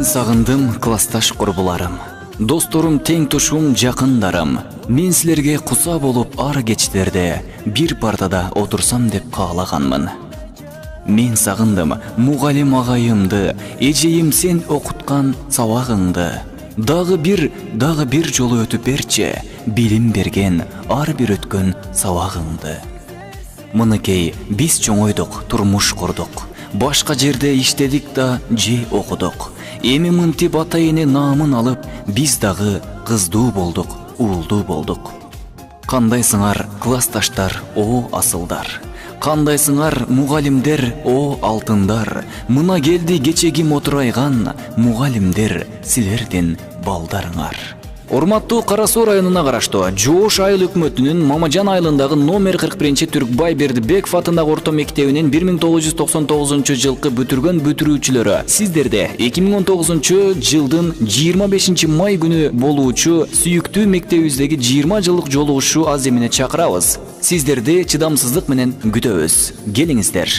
сагындым классташ курбуларым. Досторум, тең тушум, жакындарым. Мен силерге куса болуп ар кечтерде бир партада отурсам деп каалаганмын. Мен сагындым мугалим агайымды, эжейим сен окуткан сабагыңды. Дагы бир жолу өтүп берчи, билим берген ар бир өткөн сабагыңды. Мыныкей биз чоңойдук, турмуш курдук. Башка жерде иштедик да же окудук. Эми мынтип ата эне наамын алып, биз дагы кыздуу болдук, уулдуу болдук. Кандайсыңар классташтар, о асылдар. Кандайсыңар мугалимдер, о алтындар. Мына келди кечеги мотурайган мугалимдер, силердин балдарыңар. Урматтуу Кара Суу районуна караштуу Жоош айыл өкмөтүнүн Мамажан айылындагы номер 41 Түркбай Бердибеков атындагы орто мектебинин 1999 жылкы бүтүргөн бүтүрүүчүлөрү, сиздерде 2019 жылдын 25 май күнү болуучу сүйүктүү мектебибиздеги 20 жылдык жолугушуу аз эмине чакырабыз. Сиздерди чыдамсыздык менен күтөбүз. Келиңиздер.